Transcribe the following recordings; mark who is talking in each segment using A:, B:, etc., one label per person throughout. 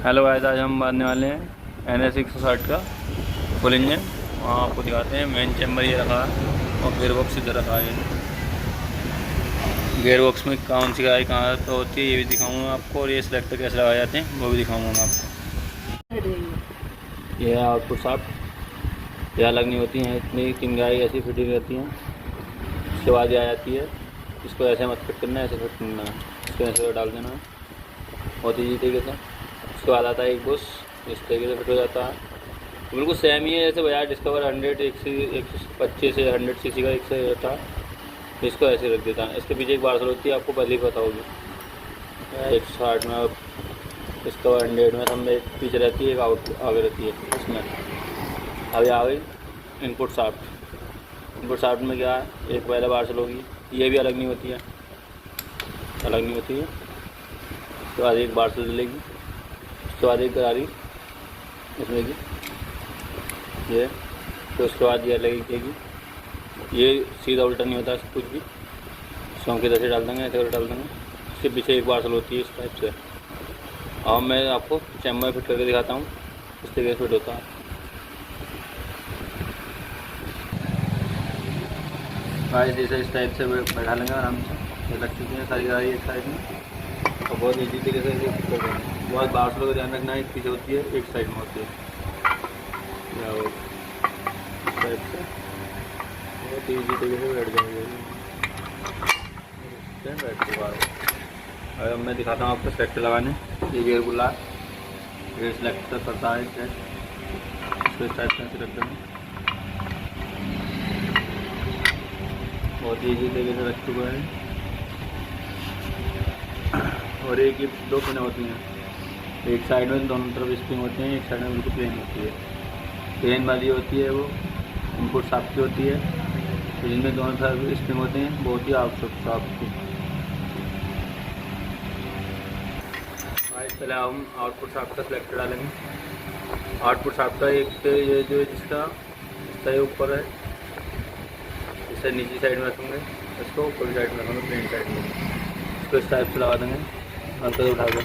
A: Hello guys, आज हम बांधने वाले हैं NS 160 का फुल इंजन। वहाँ आपको दिखाते हैं। मेन चैम्बर ये रखा है और गेयर बॉक्स इधर रखा है। गेयर बॉक्स में कौन सी गाड़ी कहाँ पर होती है ये भी दिखाऊंगा आपको, और ये सिलेक्टर कैसे लगाए जाते हैं वो भी दिखाऊंगा मैं आपको। ये है आउटपुट शाफ्ट, यहाँ लगनी होती हैं। इतनी 3 गाड़ी ऐसी फिटिंग रहती हैं। उसके बाद ये आ जाती है। इसको ऐसे मत फिट करना है, ऐसे फिट करना है। इसको ऐसे डाल देना है बहुत ईजी तरीके से। उसके बाद आता है एक बुश, इस तरीके से फिट हो जाता है। बिल्कुल सेम ही है जैसे बजाज डिस्कवर 100 125 से 100 सीसी का एक से होता है। इसको ऐसे रख देता है। इसके पीछे एक बारसल होती है, आपको पहले ही पता होगी। 160 में और डिस्कवर 100 में सब में एक पीछे रहती है, एक आउट आगे रहती है। इसमें अभी आ गई इनपुट शाफ्ट। इनपुट शाफ्ट में क्या है, एक पहले बारसल होगी, ये भी अलग नहीं होती है, अलग नहीं होती है। उसके बाद एक बारसल डलेगी, उसके बाद एक गरारी इसमें की ये, तो उसके बाद ये लगेगी। ये सीधा उल्टा नहीं होता कुछ भी, इसको हम किधर से डाल देंगे, ऐसे डाल देंगे। उसके पीछे एक बारसल होती है इस टाइप से। अब मैं आपको चैम्बर फिट करके दिखाता हूँ इस तरीके से फिट होता है। गाइस इसे इस टाइप से बैठा लेंगे आराम से। ये लग चुकी है सारी गाड़ी एक साइड में, और बहुत ईजी तरीके से ये फिट कर देंगे। बहुत बारसलों का ध्यान रखना है, एक पीछे होती है एक साइड में होती है, या वो इस टाइप से बहुत ईजी तरीके से बैठ जाएंगे। बैठ के बाद अब मैं दिखाता हूँ आपको सेलेक्टर लगाने। ये गेयर बुला गेयर सेलेक्टर करता है इसको इस टाइप से रख देंगे। बहुत ईजी तरीके से रख चुका है। और एक ही 2 पिन होती हैं, एक साइड में दोनों तरफ स्प्रिंग होते हैं, एक साइड में बिल्कुल प्लेन होती है। प्लेन वाली होती है वो इनपुट शाफ्ट की होती है, तो जिनमें दोनों तरफ स्प्रिंग होते हैं, बहुत ही आउटपुट शाफ्ट की। पहले हम आउटपुट शाफ्ट का सिलेक्टर डालेंगे। आउटपुट शाफ्ट का एक ये जो जिसका ऊपर है, इससे नीचे साइड में रखेंगे, इसको ऊपर साइड में रखेंगे, प्लेन साइड में। इसको इस टाइप से लगा देंगे, अंदर उठा कर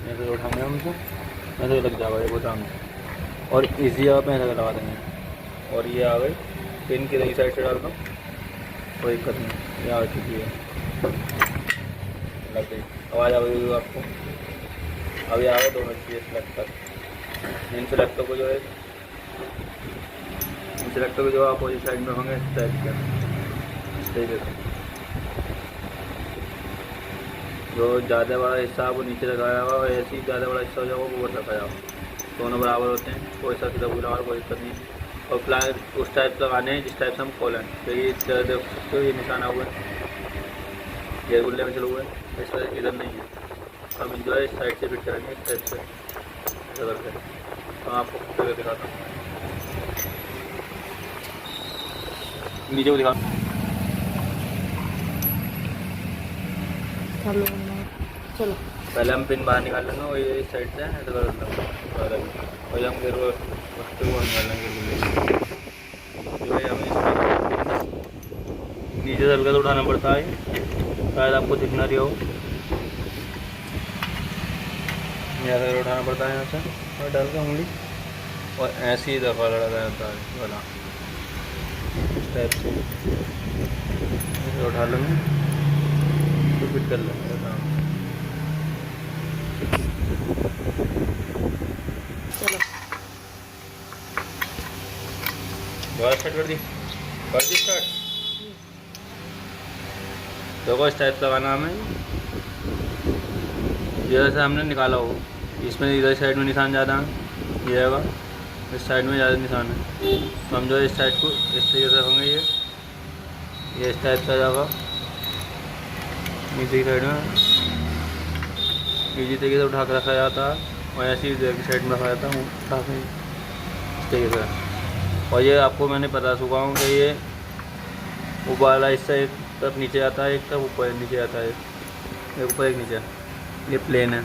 A: ऐसे उठाएंगे हमसे, ऐसे लग जाएगा ये बहुत आराम से। और इसी जगह पे ऐसे लगा देंगे। और ये आ गई पिन की रही साइड से डाल दो, कोई दिक्कत नहीं, ये आ चुकी है, लग गई। आवाज़ आ गई आपको। अभी आ गए दोनों चीज़ें सेलेक्टर। इन सेलेक्टर को जो है, इन सेलेक्टर को जो अपोजिट साइड में होंगे इस टाइप के, इस तरीके से। जो ज़्यादा बड़ा हिस्सा वो नीचे लगाया हुआ, और ऐसे ही ज़्यादा बड़ा हिस्सा हो जाएगा वो ऊपर रखा जाओ। दोनों बराबर होते हैं, कोई सा सीधा बुला कोई दिक्कत नहीं। और प्लान उस टाइप लगाने हैं जिस टाइप से हम खोलें। तो ये देख सकते हो, ये निशाना हुआ है, ये गुल्ले में चलो हुआ है, इस तरह इधर नहीं है। हम जो है इस साइड से फिट करेंगे, इस टाइप से ऐसा करके। तो आपको फिट करके दिखाता हूँ, नीचे को दिखा। चलो पहले हम पिन बाहर निकाल लेंगे, और ये इस साइड से ऐसा कर लेंगे, और हम गेर वस्तु को निकाल लेंगे। जो है हमें नीचे से हल्का उठाना पड़ता है, शायद आपको दिखना रही हो, ऐसा उठाना पड़ता है यहाँ से और डाल के उंगली, और ऐसे ही दफ़ा लड़ा जाता है वाला, इस टाइप से उठा लेंगे तो फिट कर लेंगे काम। चलो दोबारा स्टार्ट कर दी स्टार्ट। देखो इस टाइप लगाना हमें, जैसे हमने निकाला हो, इसमें इधर साइड में निशान ज़्यादा है, ये आएगा इस साइड में ज़्यादा निशान है। तो हम जो है इस साइड को इस तरीके से रखेंगे, ये इस टाइप से आ जाएगा नीचे की साइड में, इसी तरीके से उठा कर रखा जाता है, और ऐसे ही इधर की साइड में रखा जाता है उठा के इस तरीके से। और ये आपको मैंने बता चुका हूँ कि ये ऊपर वाला हिस्सा एक तरफ नीचे आता है, एक तरफ ऊपर नीचे आता है, एक ऊपर एक नीचे। ये प्लेन है,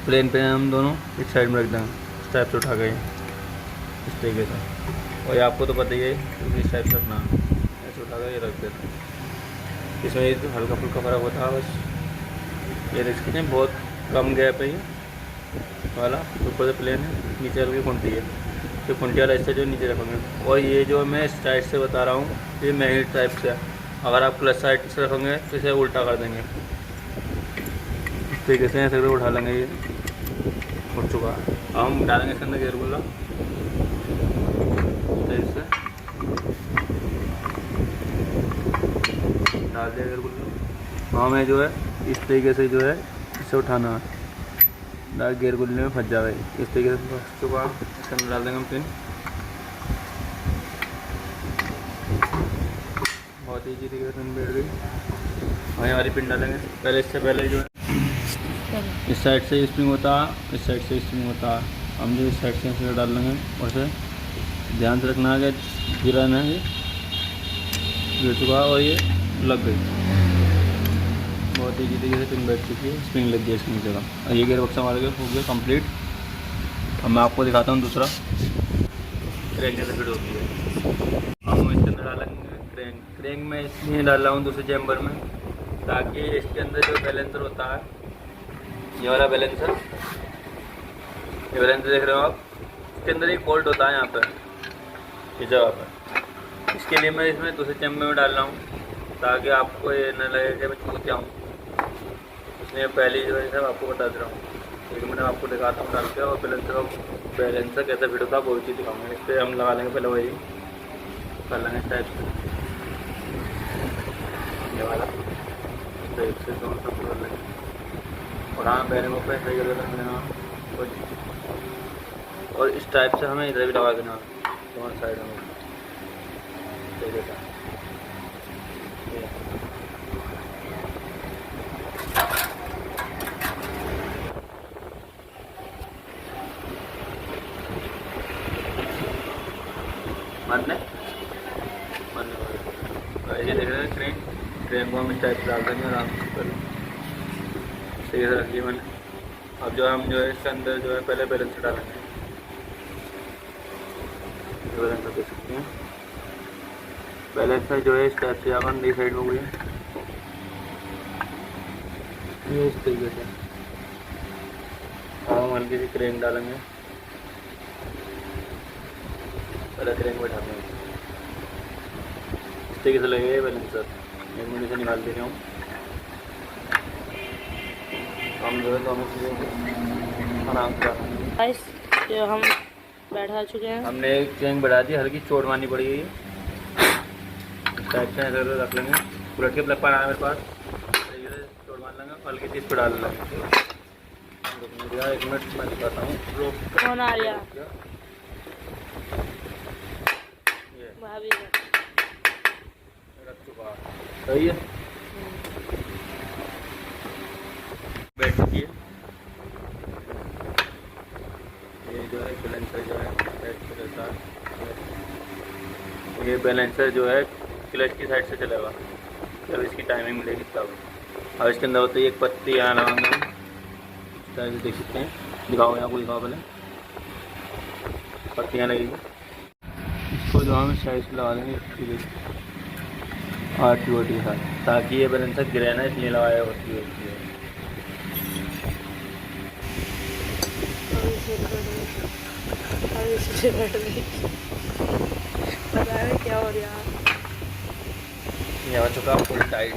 A: प्लेन पे हम दोनों एक साइड में रख देंगे, इस टाइप से उठा गए इस तरीके से। और ये आपको तो पता ही है क्योंकि इस टाइप से रखना, ऐसे उठा कर ये रख देते हैं। इसमें हल्का फुल्का फ़र्क होता है बस। ये देख सकते हैं बहुत कम गैप है ये, वाला, ऊपर से प्लेन है, नीचे हल्की खुंटी है। तो खुंटी वाला हिस्सा जो नीचे रखेंगे। और ये जो मैं इस साइड से बता रहा हूँ, ये मैग्नेट टाइप से है। अगर आप क्लच साइड से रखेंगे तो इसे उल्टा कर देंगे, इस तरीके से ऐसे करके उठा लेंगे। ये उठ चुका है। अब हम डालेंगे इसके अंदर गेयर गुल्ला, से डाल दिया गेयर गुल्ला। हमें जो है इस तरीके से जो है इसे उठाना है, डाल गेयर गुल्ले में फंस जाए। इस तरीके से फंस चुका, इसके अंदर डाल देंगे हम पिन। बहुत ईजी तरीके से पिन बैठ गई। वहीं हमारी पिन डालेंगे। पहले इससे पहले जो है इस साइड से स्प्रिंग होता है, इस साइड से स्प्रिंग होता है। हम जो इस साइड से इसे डाल लेंगे और से ध्यान से रखना है कि गिरा ना, ये गिर चुका और ये लग गई। बहुत ईजी तरीके से पिन बैठ चुकी है, स्प्रिंग लग गई इसकी नीचे का। और ये गियर बक्सा हमारे हो गया कंप्लीट। अब मैं आपको दिखाता हूँ दूसरा क्रैंक कैसे फिट होती है। हम इसके अंदर डालेंगे क्रैंक। क्रैंक मैं इसलिए डाल रहा हूँ दूसरे चैम्बर में, ताकि इसके अंदर जो बैलेंसर होता है, ये वाला बैलेंसर, ये बैलेंसर देख रहे हो आप, इसके अंदर एक बोल्ट होता है यहाँ पर, इस जगह पर। इसके लिए मैं इसमें दूसरे चैम्बर में डाल रहा हूँ, ताकि आपको ये न लगे कि मैं छूट जाऊँ। इसलिए पहले जो है सब आपको बता दे रहा हूँ, क्योंकि मैंने आपको दिखाता हूँ डाल के। और बैलेंसर कैसे फिट होता है वो भी चीज़ दिखाऊँगा। इस पर हम लगा लेंगे, पहले वही कर लेंगे इस टाइप से, ये वाला टाइप से दोनों सब कर लेंगे। और हाँ, बैरिंगों पर सही कर देना। और इस टाइप से हमें इधर भी लगा देना, दोनों साइड में। ठीक है, मारने ये देख रहे हैं ट्रेन को हम इस टाइप से डाल देंगे आराम से। पहले सही से रखिए मैंने। अब जो हम जो है इसके अंदर जो है पहले बैलेंसर डालेंगे। बैलेंसर देख सकते हैं, बैलेंसर जो है इस टाइप से जाकर नई साइड हो गई है, ये इस तरीके से। अब हम हल्की सी क्रैंक डालेंगे, पहले क्रैंक बैठाते हैं। इस तरीके से लगेगा बैलेंसर। एक मिनट से निकाल दे रहा हूँ। हम जो है दोनों चीज़ें आराम से
B: जो हम बैठा चुके हैं,
A: हमने एक क्रैंक बढ़ा दी, हल्की चोट मारनी पड़ी है। इस टाइप से ऐसे रख लेंगे, उलट के प्लग पर आना मेरे पास, चोट मार लेंगे, हल्की चीज़ पर डाल लेंगे। एक मिनट मैं दिखाता हूँ।
B: कौन आ गया? भाभी
A: रख चुका, सही है। बैठ चुकी है। ये जो है बैलेंसर जो है साइड से रहता है। ये बैलेंसर जो है क्लच की साइड से चलेगा जब इसकी टाइमिंग मिलेगी तब। अब इसके अंदर होती है एक पत्ती यहाँ लगाऊंगा, देख सकते हैं। दिखाओ, यहाँ को दिखाओ पहले, पत्तियाँ लगेगी। इसको जो हम साइड से लगा देंगे आठ वोल्ट के साथ, ताकि ये बैलेंसर गिरे ना, इसलिए लगाया होती है।
B: क्या हो रहा
A: ये हो चुका फुल टाइट।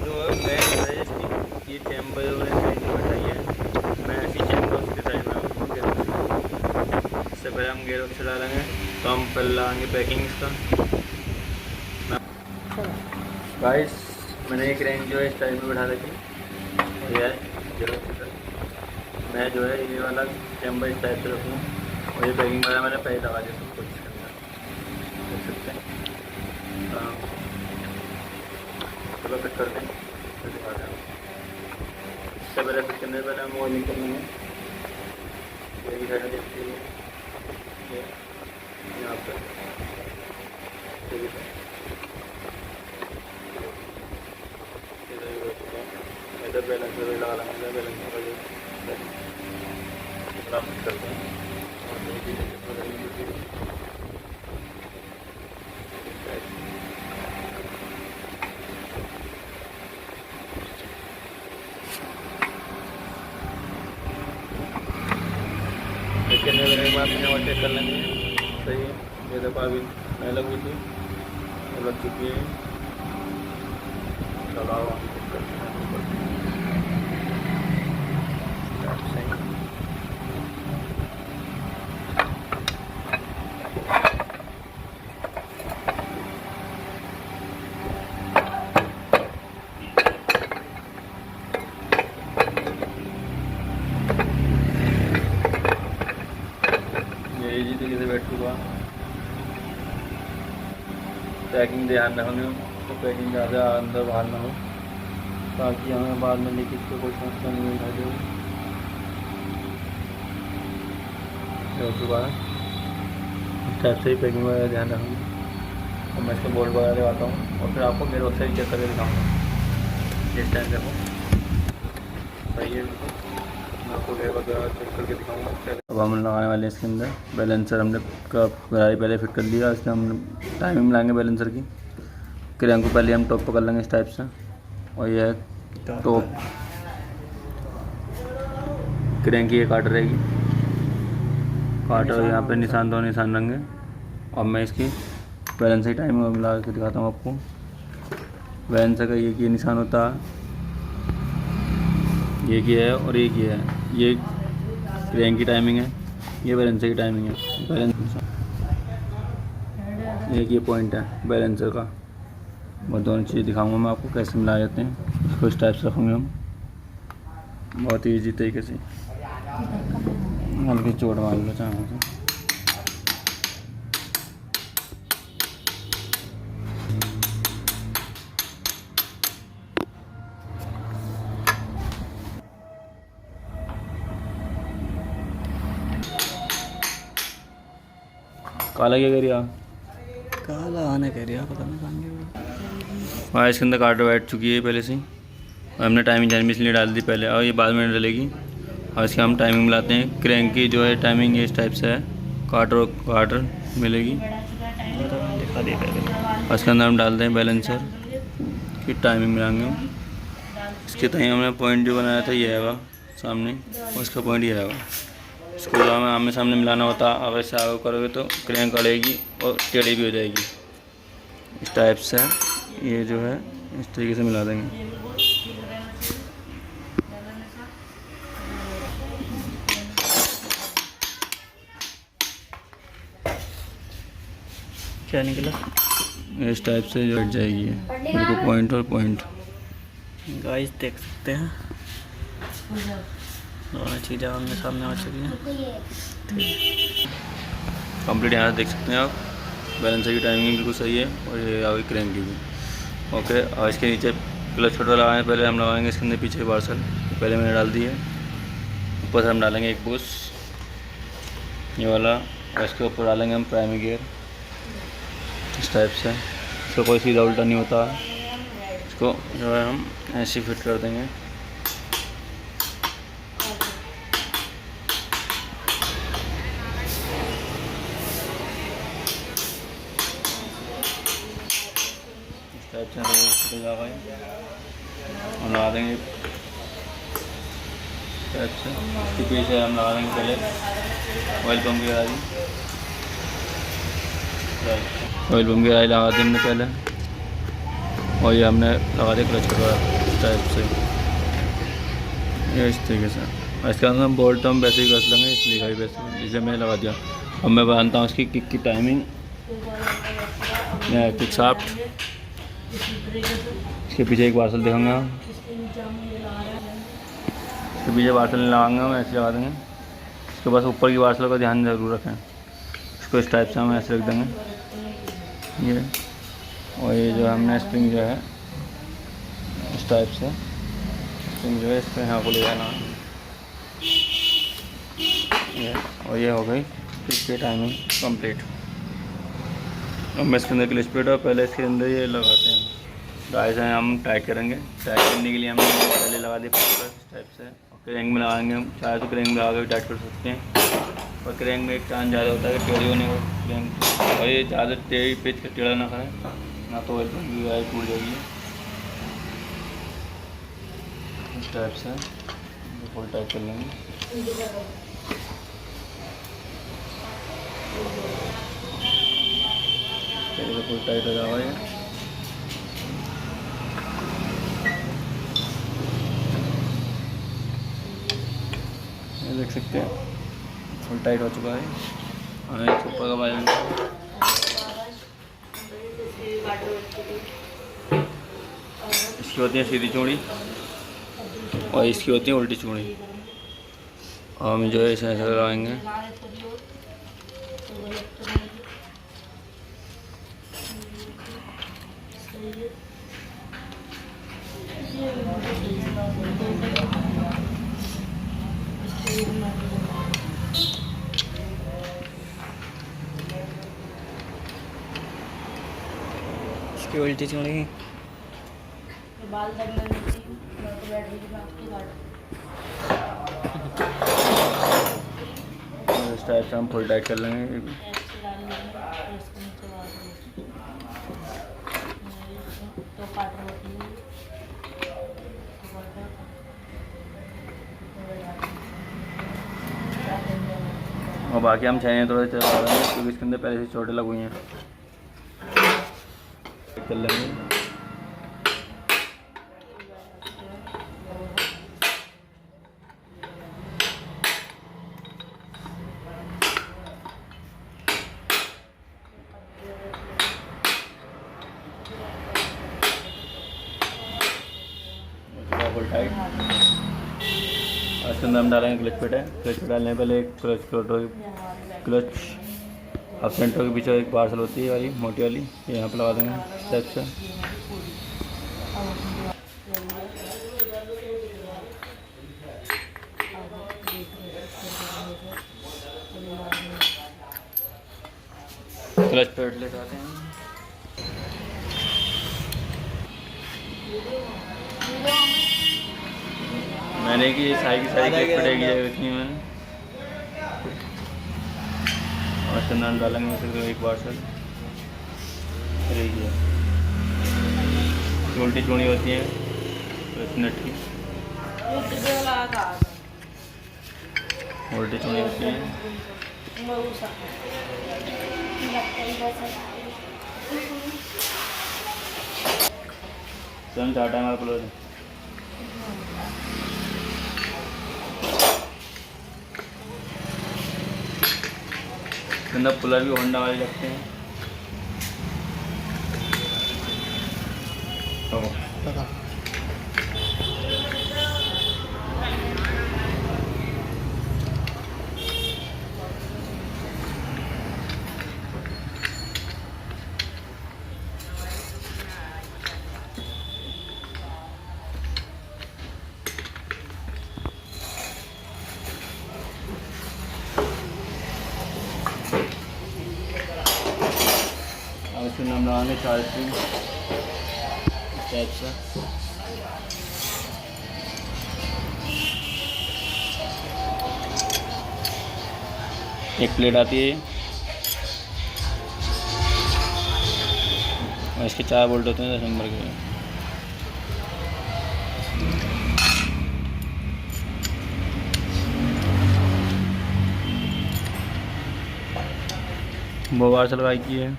A: तो मैं इसकी ये चैम्बर जो मैंने बैठाई है, मैं ऐसी चैम्बर उसके साइड में इससे पहले हम गेयर से डालेंगे। तो हम पहले लगाएंगे पैकिंग इसका। गाइस, मैंने एक क्रैंक जो है इस टाइप में बैठा रखी है। ये मैं जो है ये वाला चैम्बर इस टाइप से रखूँ, और ये पैकिंग वाला मैंने पहले लगा दिया सब कुछ इसके अंदर, देख सकते हैं। चलो फिट करते हैं, फिर दिखाते हैं। इससे पहले फिट करने से पहले हम ऑयलिंग कर लेंगे। यही साइड देखते हैं, ये यहाँ पर ठीक है। इधर बैलेंसर लगा लेंगे, बैलेंसर का जो फिट करते हैं। में अपने और चेक कर लेंगे। सही है, ये देखो अभी नहीं लगी थी, अब लग चुकी है। चलाओ चेक करते हैं। इजी तरीके से बैठ चुका। पैकिंग ध्यान रखोगे तो पैकिंग ज़्यादा अंदर बाहर ना हो, ताकि हमें बाद में लीकेज को कोई समस्या नहीं उठाई हो चुका है। इस टाइप से ही पैकिंग वगैरह ध्यान रखूँगी। और मैं इसको बोल्ट वगैरह लगाता हूँ और फिर आपको मेरे वक्त से ही चेक करके दिखाऊँगा। इस टाइम देखो सही है, मैं आपको गेयर वगैरह चेक करके दिखाऊँगा। अब हम लगाने वाले हैं इसके अंदर बैलेंसर। हमने गरारी पहले फिट कर लिया, इसके हम टाइमिंग लाएंगे बैलेंसर की। क्रेंक को पहले हम टॉप पकड़ लेंगे इस टाइप से, और यह है टॉप क्रेंक की ये काट रहेगी। काटर यहाँ पे निशान, दो निशान रहेंगे। और मैं इसकी बैलेंसर की टाइमिंग मिला के दिखाता हूँ आपको। बैलेंसर का ये निशान होता है, ये की है और ये की है। ये क्रेंक की टाइमिंग है, ये बैलेंसर की टाइमिंग है। बैलेंसर ये पॉइंट है बैलेंसर का। वो दोनों चीज़ दिखाऊंगा मैं आपको कैसे मिलाए जाते हैं। इसको इस टाइप से रखूँगे हम, बहुत ही ईजी तरीके से। हल्की चोट मार लो चाहो तो। काला क्या करिए?
C: काला आने कह रहा, पता नहीं कहाँ गया।
A: हाँ, इसके अंदर कार्ड बैठ चुकी है पहले से ही। हमने टाइमिंग जानवी इसलिए डाल दी पहले, और ये बाद में डलेगी। और इसकी हम टाइमिंग मिलाते हैं। क्रेंक की जो है टाइमिंग इस टाइप से है, कार्टर मिलेगी।
C: दिखा दे पहले।
A: और इसके अंदर हम डालते हैं बैलेंसर की टाइमिंग मिलाएंगे हम। इसके तय हमने पॉइंट जो बनाया था ये है सामने, और इसका पॉइंट ये है। इसको जो हमें आमने सामने मिलाना होता है। अगर इससे आगे करोगे तो क्रेंक अड़ेगी और टेढ़ी भी हो जाएगी। इस टाइप से ये जो है इस तरीके से मिला देंगे।
C: क्या निकला?
A: इस टाइप से जो हट जाएगी बिल्कुल पॉइंट और पॉइंट।
C: गाइस देख सकते हैं दोनों चीज़ें आमने सामने आ चुकी हैं।
A: कंप्लीट यहाँ से देख सकते हैं आप। बैलेंसर की टाइमिंग बिल्कुल सही है, और ये आ गई क्रेंक की भी। ओके, और इसके नीचे क्लच छोटा लगाने पहले हम लगाएंगे इसके अंदर पीछे पार्सल। पहले मैंने डाल दी है। ऊपर से हम डालेंगे एक पुश ये वाला, और इसके ऊपर डालेंगे हम प्राइमरी गियर इस टाइप से। इसका कोई सीधा उल्टा नहीं होता। इसको जो है हम ऐसे फिट कर देंगे। इस टाइप से हम लगा देंगे टाइप से। इसके पीछे हम लगा देंगे पहले ऑयल पम्प की गाड़ी। ऑयल पम्प की गाड़ी लगा दी हमने पहले, और ये हमने लगा दिया क्लच का इस टाइप से, ये इस तरीके से। इसके अंदर हम बोल्ट हम वैसे ही कस लेंगे, इसलिए गाड़ी वैसे जिसे मैंने लगा दिया। अब मैं बनाता हूँ इसकी किक की टाइमिंग, किक शाफ्ट। इसके पीछे एक पार्सल दिखाऊंगा, इसके पीछे पार्सल लगाएंगे हम, ऐसे लगा देंगे। इसके पास ऊपर की पार्सल का ध्यान ज़रूर रखें। इसको इस टाइप से हम ऐसे रख देंगे ये। और ये जो हमने स्प्रिंग जो है इस टाइप से, स्प्रिंग जो है इसको यहाँ को ले जाना ये। और ये हो गई इसकी टाइमिंग कंप्लीट। अब मैं इसके अंदर क्लच प्लेट और पहले इसके अंदर ये लगाते हैं। गाइस से हम टाइट करेंगे। टाइट करने के लिए हमने पहले लगा दिया इस टाइप से। और क्रेंक में लगाएंगे हम, चाहे तो क्रेंक में लगा के भी टाइट कर सकते हैं। और क्रेंक में एक चांस ज़्यादा होता है कि टेढ़ी होने को क्रेंक, और ये ज़्यादा टेढ़ी पेच का टेढ़ा ना करें, ना तो ऑयल पंप की गाड़ी टूट जाएगी। इस टाइप से फुल टाइट कर लेंगे। फुल टाइट हो जाएगा ये देख सकते हैं फुल टाइट हो चुका है। हमें ऊपर का वजन इसकी होती है सीधी चूड़ी और इसकी होती है उल्टी चूड़ी। और हम जो है इसे ऐसे लगाएंगे।
C: इसकी उल्टी चूड़ी
B: बाल दबने लगी, मैं तो बैठ रही थी आपकी गाड़ी।
A: इस टाइप से हम फुल टाइट कर लेंगे।
B: ऐसे डाल लेंगे और इसको नीचे मार देंगे। तो काट होती है
A: और बाकी हम चाहिए थोड़े चला देंगे क्योंकि इसके अंदर पहले से चोटें लगी हुई हैं। कर लेंगे। Full tight. इसके अंदर हम डालेंगे क्लच पेट है। क्लच पेट डालने पहले एक क्लच अब सेंटर के पीछे एक पार्सल होती है वाली मोटी वाली, ये यहाँ पे लगा देंगे स्टेप से। क्लच पेट ले जाते हैं। मैंने कि सारी की सारी क्लिप पड़ेगी इतनी मैंने और चंदन डालेंगे फिर एक बार से रहेगी। उल्टी चूड़ी होती है तो इस नट की उल्टी चूड़ी होती है। चल चाटा हमारा क्लोज है। अंदर पुलर भी होंडा वाले रखते हैं। इसके नाम लगाएंगे 4 स्प्रिंग टाइप से। एक प्लेट आती है और इसके 4 बोल्ट होते हैं 10 नंबर के। वो बार से लगाई की है।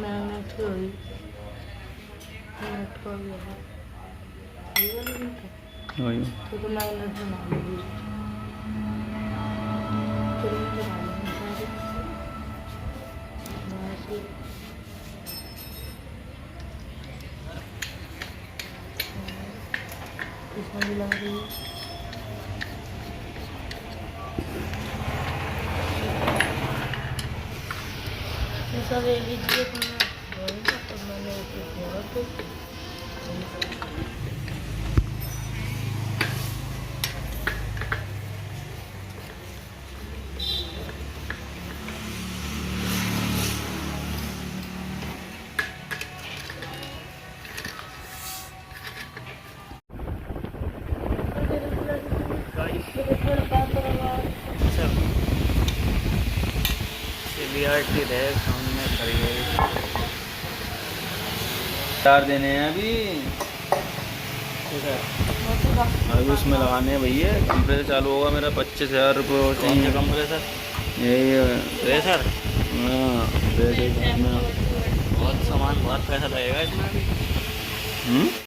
B: मैग्नेट की हुई
A: वही
B: तो मैग्नेट बना लूँगी। इसमें भी लग रही है। सब एक ही चीज़ तो मैंने
C: सामने खड़ी है।
A: 4 देने हैं अभी। ठीक है।
B: बहुत का
A: अभी उसमें लगाने हैं भैया, कंप्रेसर चालू होगा मेरा 25,000 रुपये होते हैं कंप्रेसर। यही
C: प्रेशर
A: हाँ प्रेशर में
C: बहुत सामान, बहुत पैसा लगेगा इसमें।